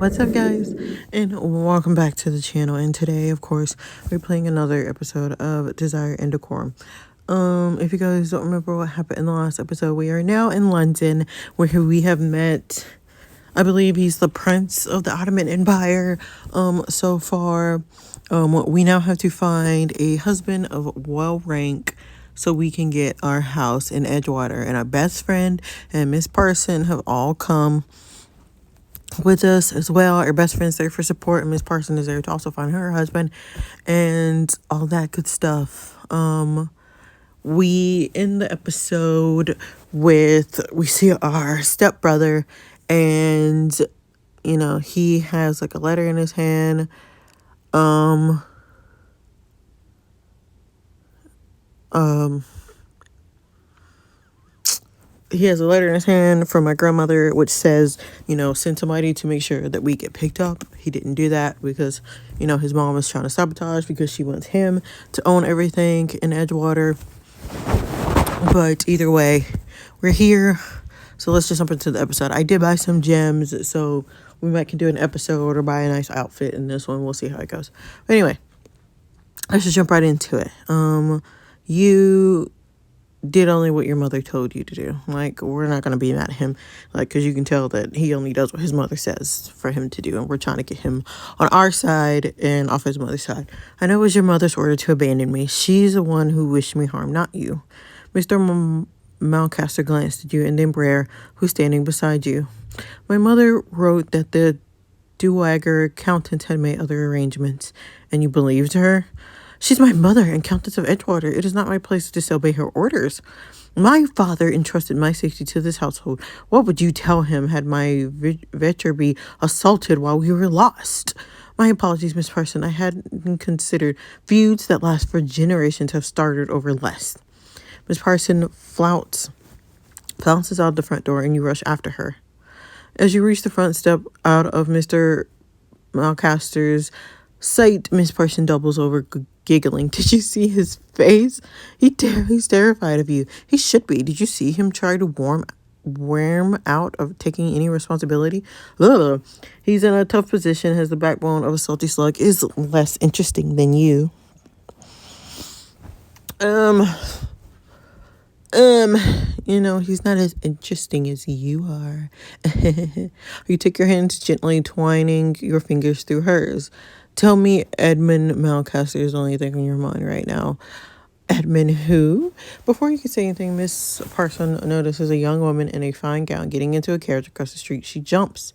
What's up, guys, and welcome back to the channel. And today, of course, we're playing another episode of Desire and Decorum. If you guys don't remember what happened in the last episode, we are now in London, where we have met, I believe he's the Prince of the Ottoman Empire. So far, we now have to find a husband of well rank so we can get our house in Edgewater. And our best friend and Miss Parson have all come with us as well. Our best friend's there for support, and Miss Parson is there to also find her husband and all that good stuff. We end the episode with, we see our stepbrother, and he has like a letter in his hand. He has a letter in his hand from my grandmother, which says, send somebody to make sure that we get picked up. He didn't do that because, his mom was trying to sabotage because she wants him to own everything in Edgewater. But either way, we're here. So let's just jump into the episode. I did buy some gems, so we might can do an episode or buy a nice outfit in this one. We'll see how it goes. But anyway, let's just jump right into it. You did only what your mother told you to do. Like, we're not going to be mad at him, like, because you can tell that he only does what his mother says for him to do, and we're trying to get him on our side and off his mother's side. I know it was your mother's order to abandon me. She's the one who wished me harm, not you. Mr. Malcaster glanced at you, and then Brer, who's standing beside you. My mother wrote that the Dowager accountant had made other arrangements, and you believed her? She's my mother and Countess of Edgewater. It is not my place to disobey her orders. My father entrusted my safety to this household. What would you tell him had my Vetcher be assaulted while we were lost? My apologies, Miss Parson. I hadn't considered feuds that last for generations have started over less. Miss Parson flounces out the front door, and you rush after her. As you reach the front step out of Mr. Malcaster's sight, Miss Parson doubles over, giggling. Did you see his face? He's terrified of you. He should be. Did you see him try to worm out of taking any responsibility? Ugh. He's in a tough position, has the backbone of a salty slug, is less interesting than you. He's not as interesting as you are. You take your hands gently, twining your fingers through hers. Tell me Edmund Malcaster is the only thing on your mind right now. Edmund who? Before you can say anything, Miss Parson notices a young woman in a fine gown getting into a carriage across the street. She jumps.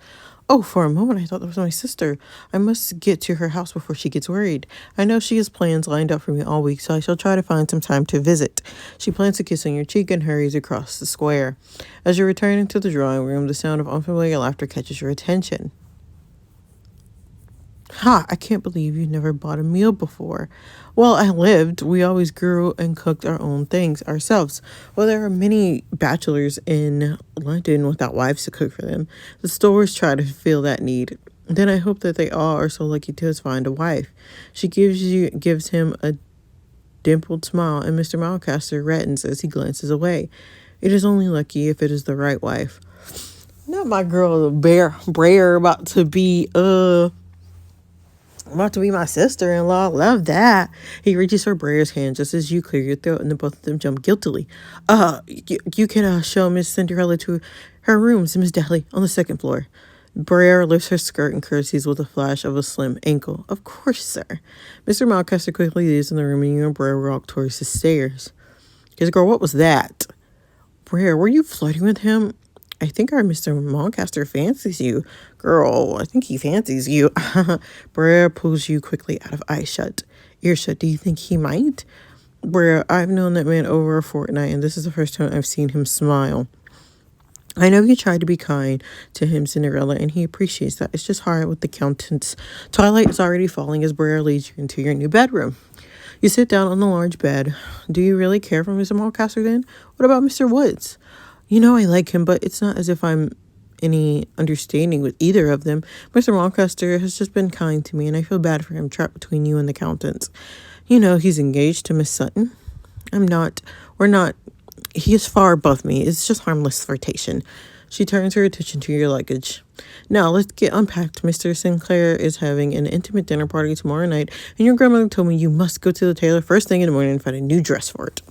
Oh, for a moment I thought that was my sister. I must get to her house before she gets worried. I know she has plans lined up for me all week, so I shall try to find some time to visit. She plants a kiss on your cheek and hurries across the square. As you're returning to the drawing room, the sound of unfamiliar laughter catches your attention. Ha, I can't believe you never bought a meal before. Well, I lived. We always grew and cooked our own things ourselves. Well, there are many bachelors in London without wives to cook for them. The stores try to fill that need. Then I hope that they all are so lucky to find a wife. She gives him a dimpled smile, and Mr. Malcaster reddens as he glances away. It is only lucky if it is the right wife. Not my girl, Brer, about to be my sister-in-law. Love that. He reaches for Brer's hand just as you clear your throat, and then both of them jump guiltily. You can show Miss Cinderella to her rooms, Miss Daly, on the second floor. Brer lifts her skirt and curtsies with a flash of a slim ankle. Of course, sir. Mr. Malcaster quickly leaves in the room, and you and Brer walk towards the stairs. Because, girl, what was that? Brer, were you flirting with him? I think our Mr. Malcaster fancies you. Girl, I think he fancies you. Brer pulls you quickly out of earshot. Do you think he might? Brer, I've known that man over a fortnight, and this is the first time I've seen him smile. I know you tried to be kind to him, Cinderella, and he appreciates that. It's just hard with the accountants. Twilight is already falling as Brer leads you into your new bedroom. You sit down on the large bed. Do you really care for Mr. Malcaster then? What about Mr. Woods? I like him, but it's not as if I'm any understanding with either of them. Mr. Malcaster has just been kind to me, and I feel bad for him trapped between you and the accountants. He's engaged to Miss Sutton. We're not. He is far above me. It's just harmless flirtation. She turns her attention to your luggage. Now, let's get unpacked. Mr. Sinclair is having an intimate dinner party tomorrow night, and your grandmother told me you must go to the tailor first thing in the morning and find a new dress for it.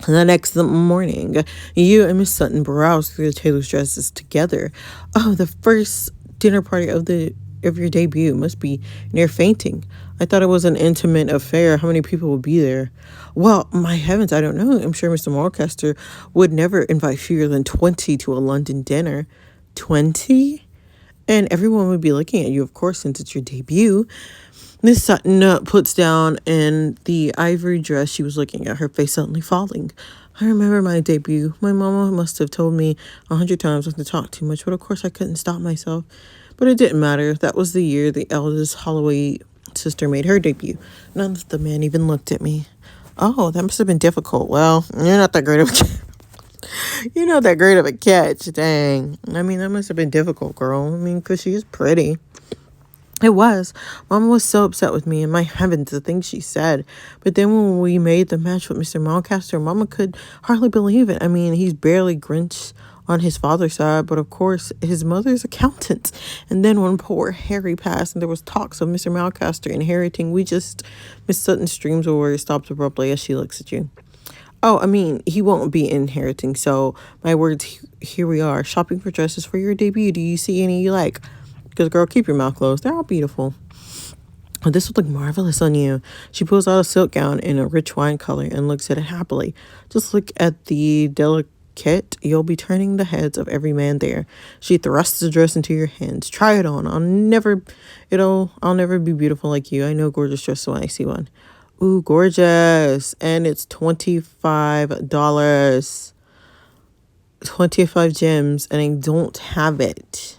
The next morning, you and Miss Sutton browsed through the tailor's dresses together. Oh, the first dinner party of your debut must be near fainting. I thought it was an intimate affair. How many people would be there? Well, my heavens, I don't know. I'm sure Mr. Mulcaster would never invite fewer than 20 to a London dinner. 20? And everyone would be looking at you, of course, since it's your debut. Miss Sutton puts down in the ivory dress she was looking at, her face suddenly falling. I remember my debut. My mama must have told me 100 times not to talk too much, but of course I couldn't stop myself. But it didn't matter. That was the year the eldest Holloway sister made her debut. None of the men even looked at me. Oh, that must have been difficult. Well, you're not that great of a you're not that great of a catch. Dang. I mean, that must have been difficult, girl. I mean, because she is pretty. It was. Mama was so upset with me, and my heavens, the things she said. But then when we made the match with Mr. Mulcaster, Mama could hardly believe it. I mean, he's barely Grinch on his father's side, but of course, his mother's accountant. And then when poor Harry passed, and there was talks of Mr. Mulcaster inheriting, Miss Sutton's streams of words stopped abruptly as she looks at you. Oh, I mean, he won't be inheriting, so my words, here we are, shopping for dresses for your debut. Do you see any you like? Because, girl, keep your mouth closed. They're all beautiful. Oh, this would look marvelous on you. She pulls out a silk gown in a rich wine color and looks at it happily. Just look at the delicate. You'll be turning the heads of every man there. She thrusts the dress into your hands. Try it on. I'll never be beautiful like you. I know gorgeous dresses when I see one. Ooh, gorgeous. And it's $25. 25 gems, and I don't have it.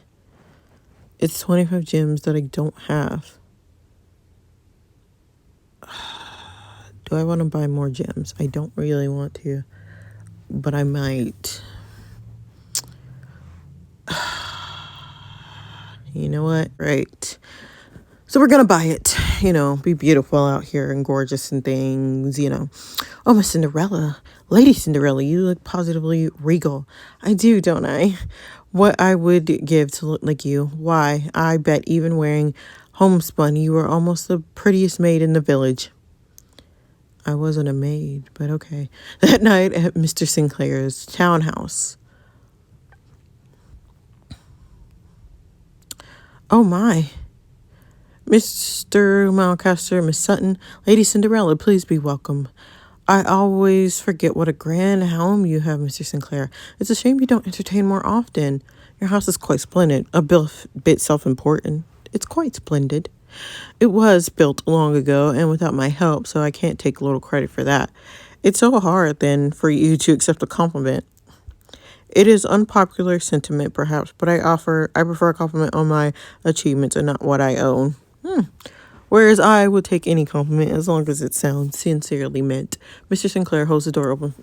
It's 25 gems that I don't have. Do I want to buy more gems? I don't really want to, but I might. You know what? Right. So we're going to buy it. Be beautiful out here and gorgeous and things, Oh, Miss Cinderella. Lady Cinderella, you look positively regal. I do, don't I? What I would give to look like you. Why, I bet even wearing homespun, you were almost the prettiest maid in the village. I wasn't a maid, but okay. That night at Mr. Sinclair's townhouse. Oh, my. Mr. Mulcaster, Miss Sutton, Lady Cinderella, please be welcome. I always forget what a grand home you have, Mr. Sinclair. It's a shame you don't entertain more often. Your house is quite splendid, a bit self-important. It's quite splendid. It was built long ago and without my help, so I can't take a little credit for that. It's so hard, then, for you to accept a compliment. It is unpopular sentiment, perhaps, but I prefer a compliment on my achievements and not what I own. Whereas I would take any compliment as long as it sounds sincerely meant. Mr. Sinclair holds the door open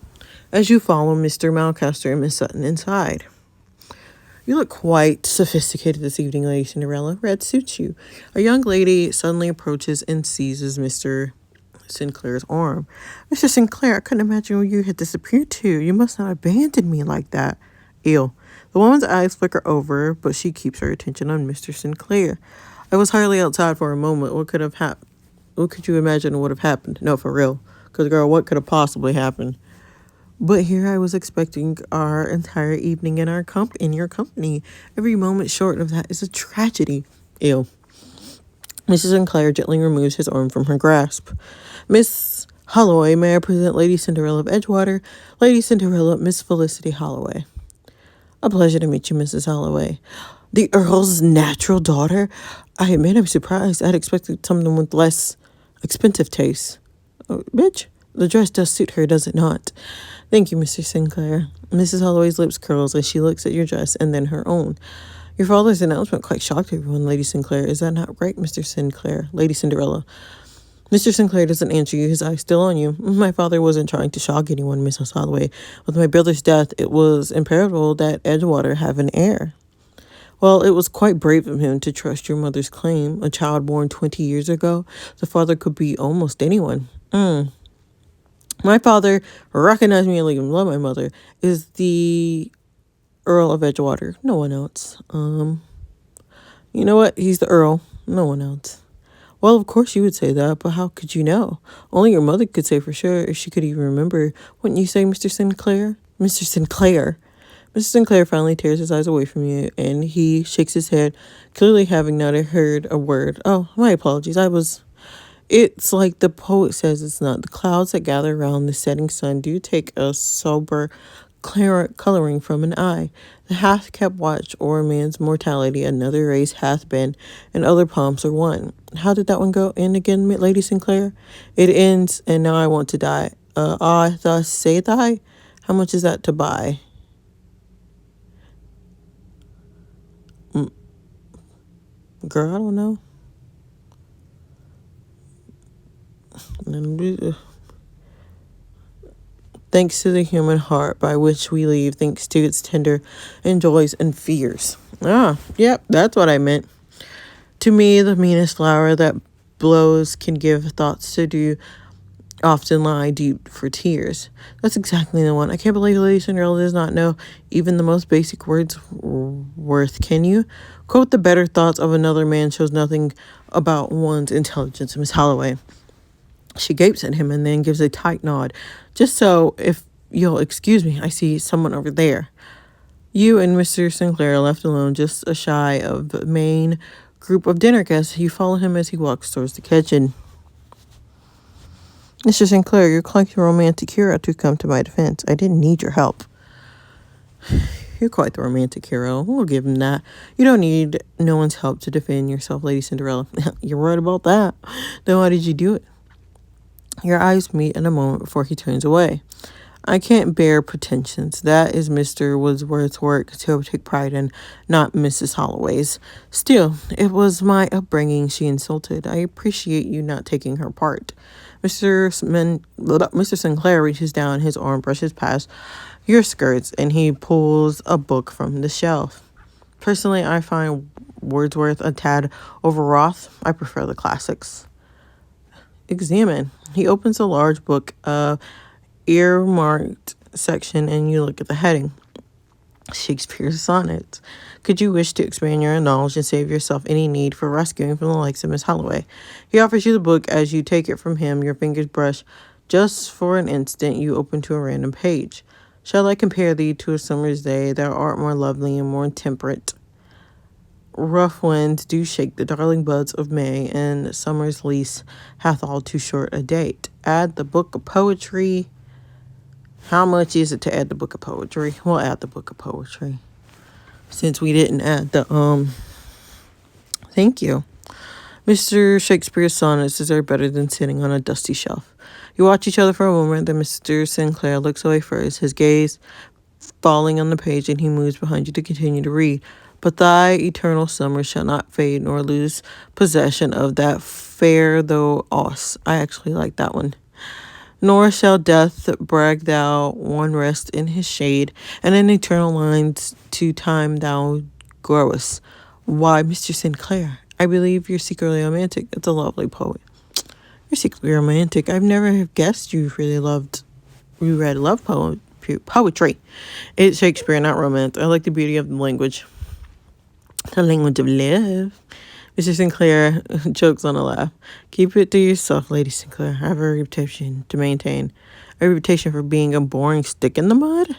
as you follow Mr. Mulcaster and Miss Sutton inside. You look quite sophisticated this evening, Lady Cinderella. Red suits you. A young lady suddenly approaches and seizes Mr. Sinclair's arm. Mr. Sinclair, I couldn't imagine where you had disappeared to. You must not abandon me like that. Ew. The woman's eyes flicker over, but she keeps her attention on Mr. Sinclair. I was hardly outside for a moment. What could have happened? What could you imagine would have happened? No, for real. Because, girl, what could have possibly happened? But here I was expecting our entire evening in your company. Every moment short of that is a tragedy. Ew. Mrs. Sinclair gently removes his arm from her grasp. Miss Holloway, may I present Lady Cinderella of Edgewater? Lady Cinderella, Miss Felicity Holloway. A pleasure to meet you, Mrs. Holloway. The Earl's natural daughter? I admit I'm surprised. I'd expected someone with less expensive taste. Oh, bitch, the dress does suit her, does it not? Thank you, Mr. Sinclair. Mrs. Holloway's lips curls as she looks at your dress and then her own. Your father's announcement quite shocked everyone, Lady Sinclair. Is that not right, Mr. Sinclair? Lady Cinderella. Mr. Sinclair doesn't answer you, his eyes still on you. My father wasn't trying to shock anyone, Mrs. Holloway. With my brother's death, it was imperative that Edgewater have an heir. Well, it was quite brave of him to trust your mother's claim. A child born 20 years ago, the father could be almost anyone. My father recognized me and loved my mother. Is the Earl of Edgewater. No one else. You know what? He's the Earl. No one else. Well, of course you would say that, but how could you know? Only your mother could say for sure, if she could even remember. Wouldn't you say, Mr. Sinclair? Mr. Sinclair. Mr. Sinclair finally tears his eyes away from you, and he shakes his head, clearly having not heard a word. Oh, my apologies. It's like the poet says it's not. The clouds that gather around the setting sun do take a sober coloring from an eye. The hath kept watch o'er man's mortality, another race hath been, and other pomps are won. How did that one go in again, Lady Sinclair? It ends, and now I want to die. I thus say thy. How much is that to buy? Girl, I don't know. Thanks to the human heart by which we live, thanks to its tender and joys and fears. Yep, that's what I meant. To me, the meanest flower that blows can give thoughts to do often lie deep for tears. That's exactly the one. I can't believe Lady Cinderella does not know even the most basic words worth. Can you? Quote, the better thoughts of another man shows nothing about one's intelligence, Miss Holloway. She gapes at him and then gives a tight nod. Just so, if you'll excuse me, I see someone over there. You and Mr. Sinclair are left alone, just shy of the main group of dinner guests. You follow him as he walks towards the kitchen. Mr. Sinclair, you're quite the romantic hero to come to my defense. I didn't need your help. You're quite the romantic hero. We'll give him that. You don't need no one's help to defend yourself, Lady Cinderella. You're right about that. Then why did you do it? Your eyes meet in a moment before he turns away. I can't bear pretensions. That is Mr. Wordsworth's work to take pride in, not Mrs. Holloway's. Still, it was my upbringing she insulted. I appreciate you not taking her part. Mr. Sinclair reaches down his arm, brushes past your skirts, and he pulls a book from the shelf. Personally, I find Wordsworth a tad overwrought. I prefer the classics. Examine. He opens a large book, earmarked section, and you look at the heading. Shakespeare's sonnets. Could you wish to expand your knowledge and save yourself any need for rescuing from the likes of Miss Holloway? He offers you the book. As you take it from him, your fingers brush. Just for an instant, you open to a random page. Shall I compare thee to a summer's day? Thou art more lovely and more temperate. Rough winds do shake the darling buds of May, and summer's lease hath all too short a date. Add the book of poetry. How much is it to add the book of poetry? We'll add the book of poetry. Since we didn't add the, thank you. Mr. Shakespeare's sonnets deserve better than sitting on a dusty shelf. You watch each other for a moment, then Mr. Sinclair looks away first, his gaze falling on the page, and he moves behind you to continue to read. But thy eternal summer shall not fade, nor lose possession of that fair though os. I actually like that one. Nor shall death brag thou one rest in his shade, and in eternal lines to time thou growest. Why, Mr. Sinclair, I believe you're secretly romantic. It's a lovely poet. You're secretly romantic. I've never guessed you read love poetry. It's Shakespeare, not romance. I like the beauty of the language. The language of love. Mr. Sinclair chokes on a laugh. Keep it to yourself, Lady Sinclair. I have a reputation to maintain. A reputation for being a boring stick in the mud?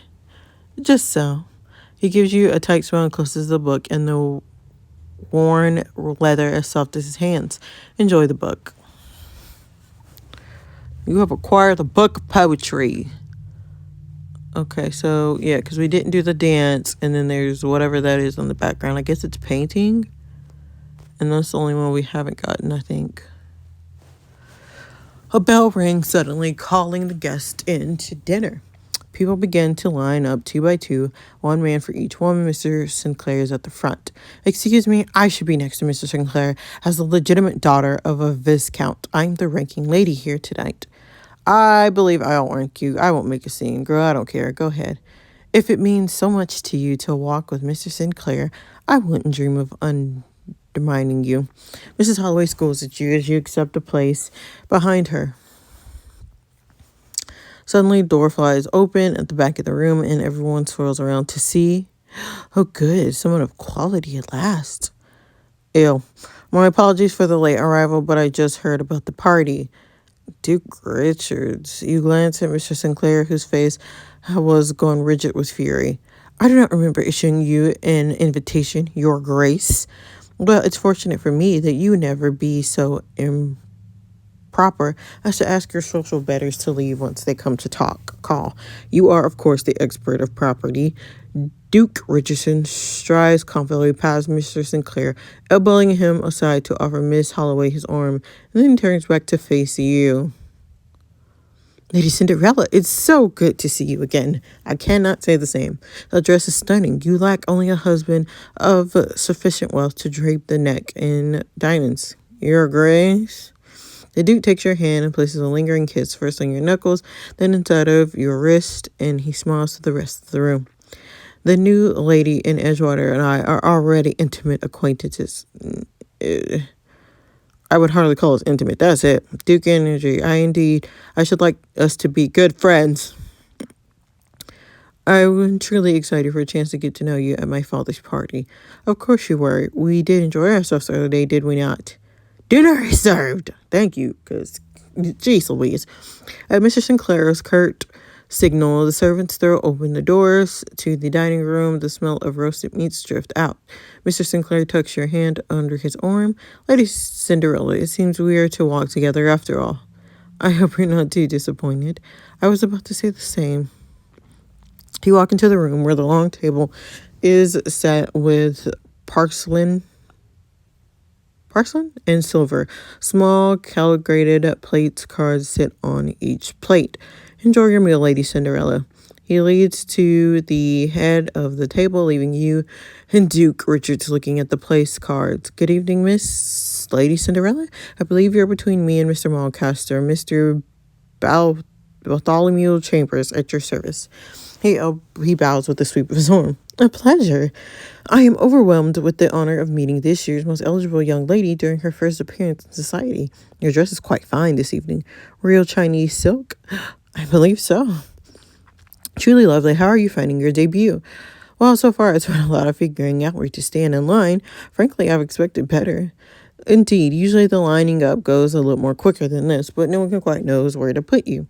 Just so. He gives you a tight smile and closes the book, and the worn leather as soft as his hands. Enjoy the book. You have acquired the book of poetry. Okay, so, yeah, because we didn't do the dance, and then there's whatever that is on the background. I guess it's painting. And that's the only one we haven't gotten, I think. A bell rings suddenly, calling the guests in to dinner. People begin to line up 2 by 2, one man for each woman. Mr. Sinclair is at the front. Excuse me, I should be next to Mr. Sinclair as the legitimate daughter of a viscount. I'm the ranking lady here tonight. I believe I'll rank you. I won't make a scene. Girl, I don't care. Go ahead. If it means so much to you to walk with Mr. Sinclair, I wouldn't dream of undermining you. Mrs. Holloway scolds at you as you accept a place behind her. Suddenly, the door flies open at the back of the room, and everyone swirls around to see Oh, good. Someone of quality at last. Ew. My apologies for the late arrival, but I just heard about the party. Duke Richards. You glance at Mr. Sinclair, whose face was gone rigid with fury. I do not remember issuing you an invitation, Your Grace. Well, it's fortunate for me that you never be so improper as to ask your social betters to leave once they come to call. You are, of course, the expert of property. Duke Richardson strides confidently past Mr. Sinclair, elbowing him aside to offer Miss Holloway his arm, and then turns back to face you. Lady Cinderella, it's so good to see you again. I cannot say the same. The dress is stunning. You lack only a husband of sufficient wealth to drape the neck in diamonds. Your Grace. The Duke takes your hand and places a lingering kiss first on your knuckles, then inside of your wrist, and he smiles to the rest of the room. The new lady in Edgewater and I are already intimate acquaintances. I would hardly call us intimate. That's it. Duke energy. I should like us to be good friends. I was truly excited for a chance to get to know you at my father's party. Of course you were. We did enjoy ourselves the other day, did we not? Dinner is served. Thank you, because, geez Louise. At Mr. Sinclair's curt signal, the servants throw open the doors to the dining room. The smell of roasted meats drift out. Mr. Sinclair tucks your hand under his arm. Lady Cinderella, it seems we are to walk together after all. I hope you're not too disappointed. I was about to say the same. You walk into the room where the long table is set with porcelain and silver. Small calibrated plates cards sit on each plate. Enjoy your meal, Lady Cinderella. He leads to the head of the table, leaving you and Duke Richards looking at the place cards. Good evening, Miss Lady Cinderella. I believe you're between me and Mr. Mulcaster. Mr. Bartholomew Chambers at your service. He bows with a sweep of his arm. A pleasure. I am overwhelmed with the honor of meeting this year's most eligible young lady during her first appearance in society. Your dress is quite fine this evening. Real Chinese silk? I believe so. Truly lovely. How are you finding your debut? Well, so far it's been a lot of figuring out where to stand in line. Frankly, I've expected better. Indeed, usually the lining up goes a little more quicker than this, but no one quite knows where to put you.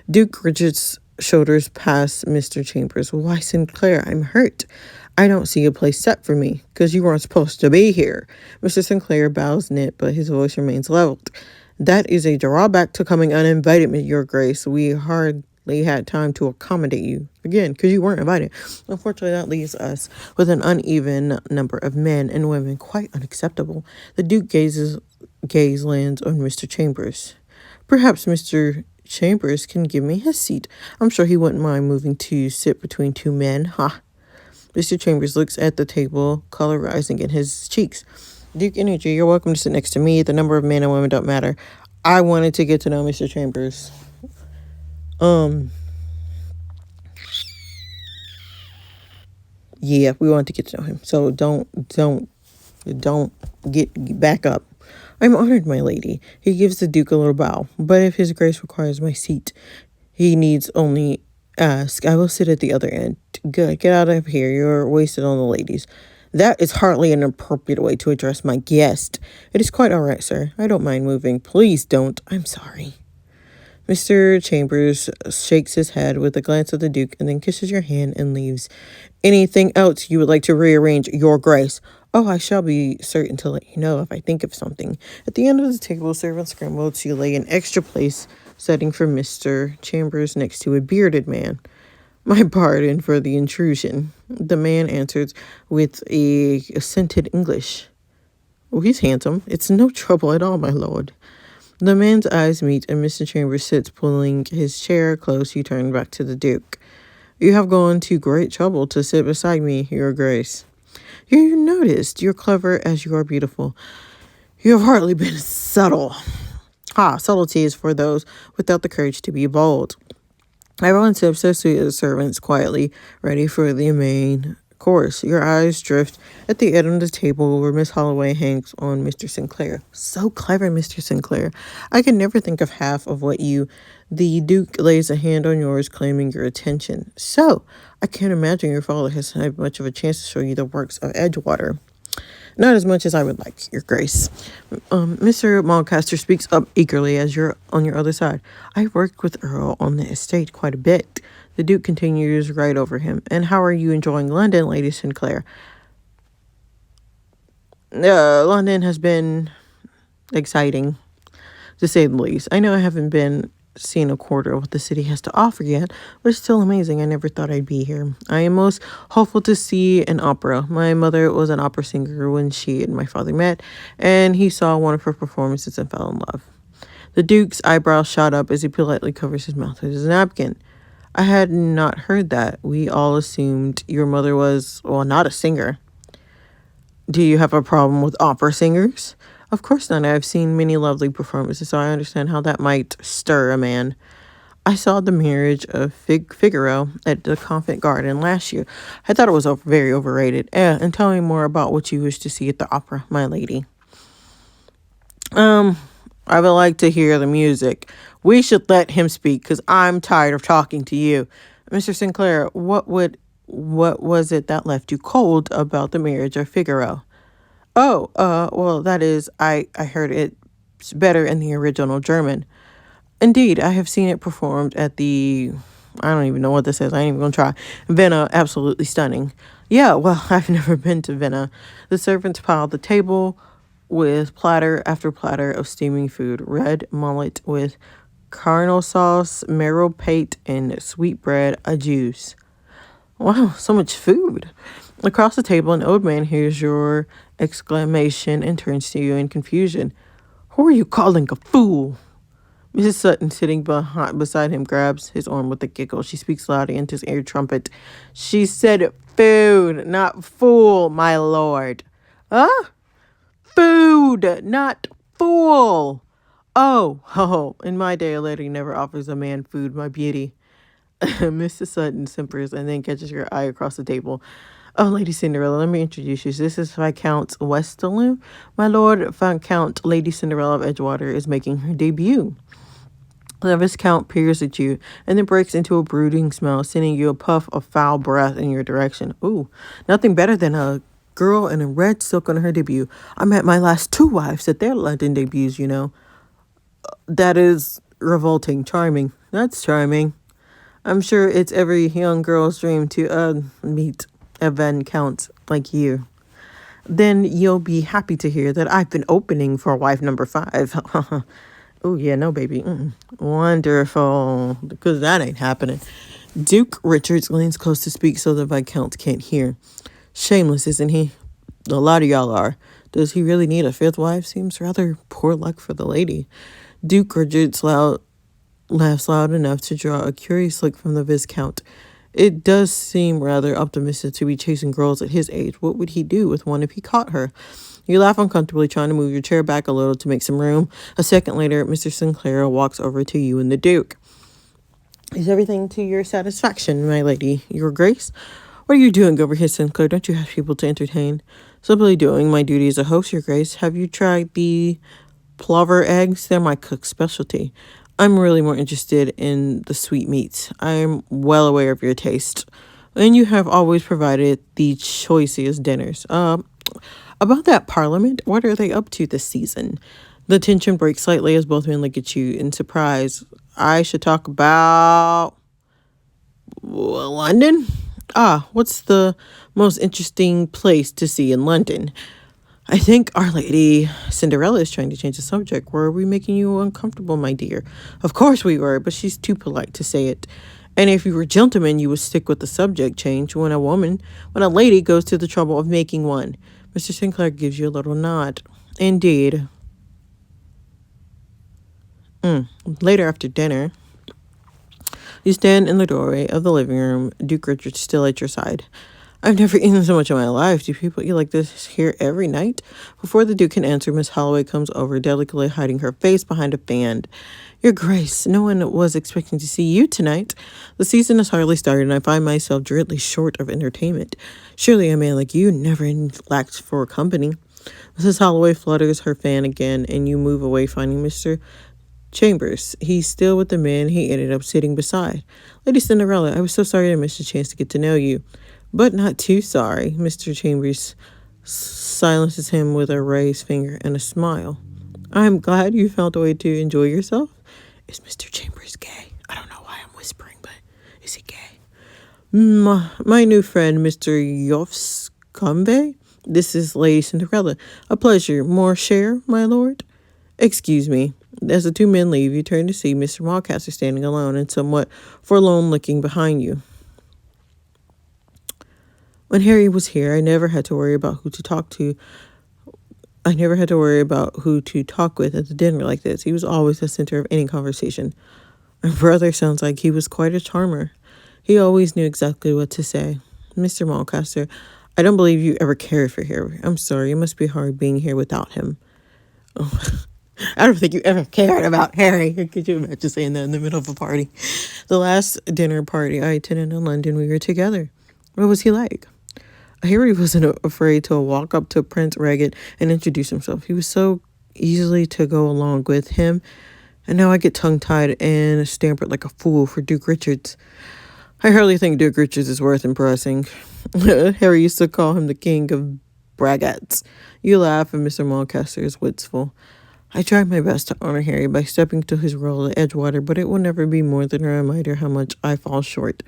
Duke Richards shoulders past Mr. Chambers. Why, Sinclair, I'm hurt. I don't see a place set for me, because you weren't supposed to be here. Mr. Sinclair bows knit, but his voice remains leveled. That is a drawback to coming uninvited, Your Grace. We hardly had time to accommodate you. Again, because you weren't invited. Unfortunately, that leaves us with an uneven number of men and women, quite unacceptable. The Duke gaze lands on Mr. Chambers. Perhaps Mr. Chambers can give me his seat. I'm sure he wouldn't mind moving to sit between two men. Ha! Mr. Chambers looks at the table, color rising in his cheeks. Duke energy, you're welcome to sit next to me. The number of men and women don't matter. I wanted to get to know Mr. Chambers. Yeah, we want to get to know him. So don't get back up. I'm honored, my lady. He gives the Duke a little bow. But if his grace requires my seat, he needs only ask. I will sit at the other end. Good. Get out of here. You're wasted on the ladies. That is hardly an appropriate way to address my guest. It is quite all right, sir. I don't mind moving. Please don't. I'm sorry. Mr. Chambers shakes his head with a glance at the Duke and then kisses your hand and leaves. Anything else you would like to rearrange, Your Grace? Oh, I shall be certain to let you know if I think of something. At the end of the table, servants scramble to lay an extra place setting for Mr. Chambers next to a bearded man. My pardon for the intrusion. The man answers with a scented English. Oh, he's handsome. It's no trouble at all, my lord. The man's eyes meet, and Mr. Chambers sits, pulling his chair close. You turn back to the Duke. You have gone to great trouble to sit beside me, Your Grace. You noticed. You're clever as you are beautiful. You have hardly been subtle. Subtlety is for those without the courage to be bold. Everyone sips their sweet as servants quietly, ready for the main course, your eyes drift at the end of the table where Miss Holloway hangs on Mr. Sinclair. So clever, Mr. Sinclair. I can never think of half of what you... The Duke lays a hand on yours, claiming your attention. So, I can't imagine your father has had much of a chance to show you the works of Edgewater. Not as much as I would like, Your Grace. Mr. Mulcaster speaks up eagerly as you're on your other side. I worked with Earl on the estate quite a bit. The Duke continues right over him. And how are you enjoying London, Lady Sinclair? London has been exciting, to say the least. I know I haven't seen a quarter of what the city has to offer yet, but it's still amazing. I never thought I'd be here. I am most hopeful to see an opera. My mother was an opera singer when she and my father met, and he saw one of her performances and fell in love. The Duke's eyebrows shot up as he politely covers his mouth with his napkin. I had not heard that. We all assumed your mother was, well, not a singer. Do you have a problem with opera singers? Of course not. I've seen many lovely performances, so I understand how that might stir a man. I saw the marriage of Figaro at the Convent Garden last year. I thought it was very overrated. And tell me more about what you wish to see at the opera, my lady. I would like to hear the music. We should let him speak, because I'm tired of talking to you. Mr. Sinclair, what was it that left you cold about the marriage of Figaro? Oh, well, that is, I heard it's better in the original German. Indeed, I have seen it performed at the, I don't even know what this is. I ain't even gonna try. Vienna, absolutely stunning. Yeah, well, I've never been to Vienna. The servants piled the table with platter after platter of steaming food. Red mullet with carnal sauce, marrow pate, and sweetbread a juice. Wow, so much food. Across the table, an old man hears your exclamation and turns to you in confusion. Who are you calling a fool? Mrs. Sutton, sitting beside him, grabs his arm with a giggle. She speaks loudly into his ear trumpet. She said food, not fool, my lord. Huh? Food, not fool. Oh, in my day, a lady never offers a man food, my beauty. Mrs. Sutton simpers and then catches your eye across the table. Oh, Lady Cinderella, let me introduce you. This is Viscount Westerlo. My lord, Viscount Lady Cinderella of Edgewater is making her debut. The Viscount peers at you and then breaks into a brooding smile, sending you a puff of foul breath in your direction. Ooh, nothing better than a girl in a red silk on her debut. I met my last 2 wives at their London debuts, you know. That is revolting. Charming. That's charming. I'm sure it's every young girl's dream to meet a Viscount like you. Then you'll be happy to hear that I've been opening for wife number 5. Oh, yeah, no, baby. Wonderful. Because that ain't happening. Duke Richards leans close to speak so the Viscount can't hear. Shameless, isn't he? A lot of y'all are. Does he really need a 5th wife? Seems rather poor luck for the lady. Duke Richards laughs loud enough to draw a curious look from the Viscount. It does seem rather optimistic to be chasing girls at his age. What would he do with one if he caught her? You laugh uncomfortably, trying to move your chair back a little to make some room. A second later, Mr. Sinclair walks over to you and the Duke. Is everything to your satisfaction, my lady, your grace? What are you doing over here, Sinclair? Don't you have people to entertain? Simply doing my duty as a host, your grace. Have you tried the plover eggs? They're my cook's specialty. I'm really more interested in the sweetmeats. I'm well aware of your taste. And you have always provided the choicest dinners. About that Parliament, what are they up to this season? The tension breaks slightly as both men look at you in surprise. I should talk about London? What's the most interesting place to see in London? I think Our Lady Cinderella is trying to change the subject. Were we making you uncomfortable, my dear? Of course we were, but she's too polite to say it. And if you were gentlemen, you would stick with the subject change when a lady goes to the trouble of making one. Mr. Sinclair gives you a little nod. Indeed. Later after dinner, you stand in the doorway of the living room, Duke Richard still at your side. I've never eaten so much in my life. Do people eat like this here every night? Before the Duke can answer, Miss Holloway comes over, delicately hiding her face behind a fan. Your Grace, no one was expecting to see you tonight. The season has hardly started, and I find myself dreadfully short of entertainment. Surely a man like you never lacked for company. Mrs. Holloway flutters her fan again, and you move away, finding Mr. Chambers. He's still with the man he ended up sitting beside. Lady Cinderella, I was so sorry I missed a chance to get to know you. But not too sorry. Mr. Chambers silences him with a raised finger and a smile. I'm glad you found a way to enjoy yourself. Is Mr. Chambers gay? I don't know why I'm whispering, but is he gay? My new friend, Mr. Yofscombe. This is Lady Cinderella. A pleasure. More share, my lord? Excuse me. As the two men leave, you turn to see Mr. Mulcaster standing alone and somewhat forlorn looking behind you. When Harry was here, I never had to worry about who to talk to. I never had to worry about who to talk with at the dinner like this. He was always the center of any conversation. My brother sounds like he was quite a charmer. He always knew exactly what to say. Mr. Mulcaster, I don't believe you ever cared for Harry. I'm sorry, it must be hard being here without him. Oh, I don't think you ever cared about Harry. Could you imagine saying that in the middle of a party? The last dinner party I attended in London, we were together. What was he like? Harry wasn't afraid to walk up to Prince Ragged and introduce himself. He was so easily to go along with him. And now I get tongue-tied and stammered like a fool for Duke Richards. I hardly think Duke Richards is worth impressing. Harry used to call him the king of braggarts. You laugh, and Mr. Mulcaster is wistful. I tried my best to honor Harry by stepping to his role at Edgewater, but it will never be more than a reminder how much I fall short.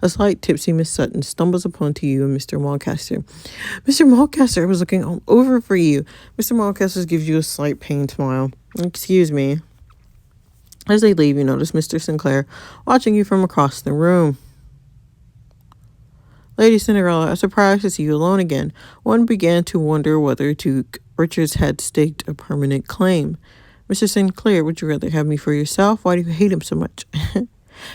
A slight tipsy Miss Sutton stumbles upon to you and Mr. Mulcaster. Mr. Mulcaster, I was looking all over for you. Mr. Mulcaster gives you a slight pained smile. Excuse me. As they leave, you notice Mr. Sinclair watching you from across the room. Lady Cinderella, I'm surprised to see you alone again. One began to wonder whether Duke Richards had staked a permanent claim. Mr. Sinclair, would you rather have me for yourself? Why do you hate him so much?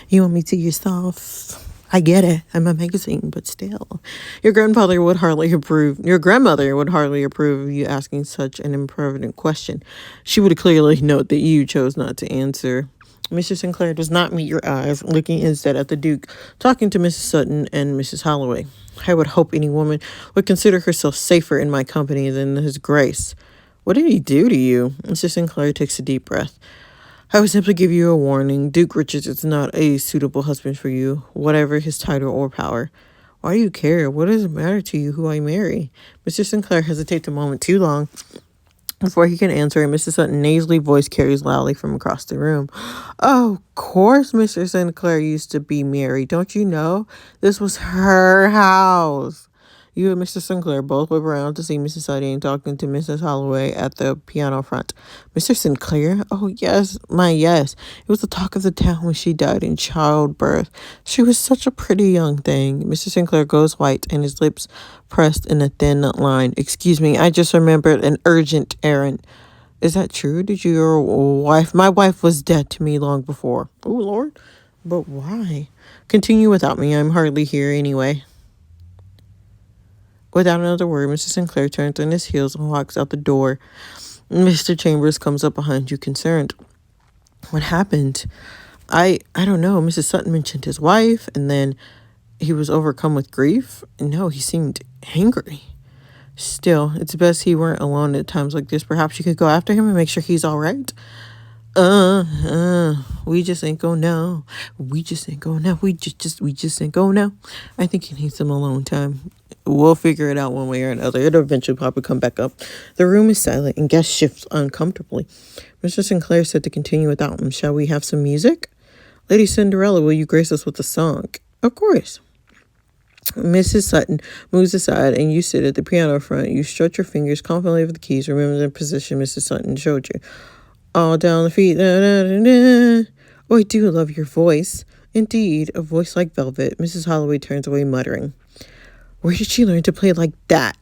You want me to yourself? I get it. I'm a magazine, but still. Your grandmother would hardly approve of you asking such an impertinent question. She would clearly note that you chose not to answer. Mr. Sinclair does not meet your eyes, looking instead at the Duke, talking to Mrs. Sutton and Mrs. Holloway. I would hope any woman would consider herself safer in my company than his Grace. What did he do to you? Mr. Sinclair takes a deep breath. I would simply give you a warning. Duke Richards is not a suitable husband for you, whatever his title or power. Why do you care? What does it matter to you who I marry? Mr. Sinclair hesitates a moment too long before he can answer, and Mrs. Sutton's nasally voice carries loudly from across the room. Oh, of course Mr. Sinclair used to be married. Don't you know? This was her house. You and Mr. Sinclair both whip around to see Mrs. Sutton talking to Mrs. Holloway at the piano front. Mr. Sinclair? Oh, yes, yes. It was the talk of the town when she died in childbirth. She was such a pretty young thing. Mr. Sinclair goes white and his lips pressed in a thin line. Excuse me, I just remembered an urgent errand. Is that true? Did your wife? My wife was dead to me long before. Oh, Lord. But why? Continue without me. I'm hardly here anyway. Without another word, Mr. Sinclair turns on his heels and walks out the door. Mr. Chambers comes up behind you, concerned. What happened? I don't know. Mrs. Sutton mentioned his wife, and then he was overcome with grief. No, he seemed angry. Still, it's best he weren't alone at times like this. Perhaps you could go after him and make sure he's all right. We just ain't gonna know. We just ain't gonna know. We just ain't gonna know. I think he needs some alone time. We'll figure it out one way or another. It'll eventually probably come back up. The room is silent and guests shift uncomfortably. Mr. Sinclair said to continue without him. Shall we have some music? Lady Cinderella, will you grace us with a song? Of course. Mrs. Sutton moves aside and you sit at the piano front. You strut your fingers confidently over the keys. Remember the position Mrs. Sutton showed you. All down the feet. Da, da, da, da. Oh, I do love your voice. Indeed, a voice like velvet. Mrs. Holloway turns away muttering. Where did she learn to play like that?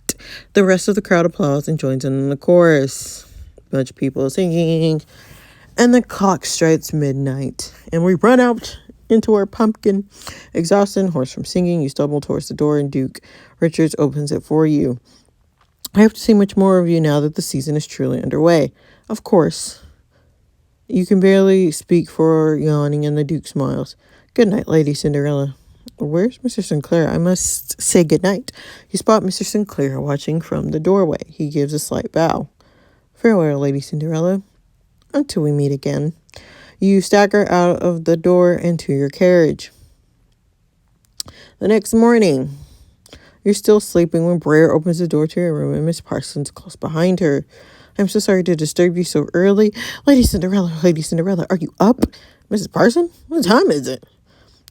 The rest of the crowd applauds and joins in the chorus. A bunch of people singing. And the clock strikes midnight. And we run out into our pumpkin. Exhausted, hoarse from singing, you stumble towards the door and Duke Richards opens it for you. I have to see much more of you now that the season is truly underway. Of course. You can barely speak for yawning, and the Duke smiles. Good night, Lady Cinderella. Where's Mr. Sinclair? I must say good night. You spot Mr. Sinclair watching from the doorway. He gives a slight bow. Farewell, Lady Cinderella. Until we meet again. You stagger out of the door into your carriage. The next morning, you're still sleeping when Briar opens the door to your room and Miss Parsons close behind her. I'm so sorry to disturb you so early. Lady Cinderella, are you up? Mrs. Parsons, what time is it?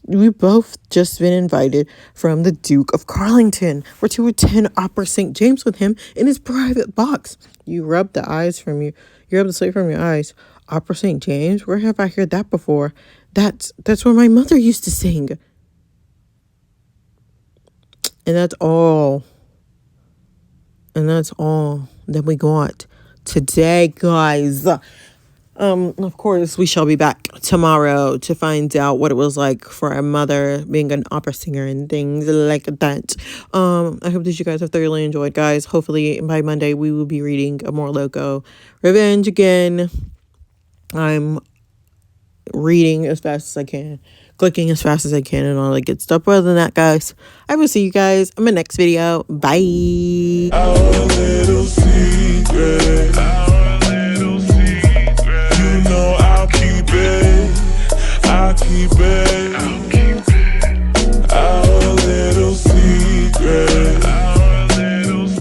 We've both just been invited from the Duke of Carlington. We're to attend Opera St. James with him in his private box. You rub the sleep from your eyes. Opera St. James? Where have I heard that before? That's where my mother used to sing. And that's all. That we got today, guys. Of course, we shall be back tomorrow to find out what it was like for our mother being an opera singer and things like that. I hope that you guys have thoroughly enjoyed, guys. Hopefully by Monday we will be reading Amor Loco Revenge again. I'm reading as fast as I can, clicking as fast as I can, and all that good stuff. Other than that, guys, I will see you guys in my next video. Bye.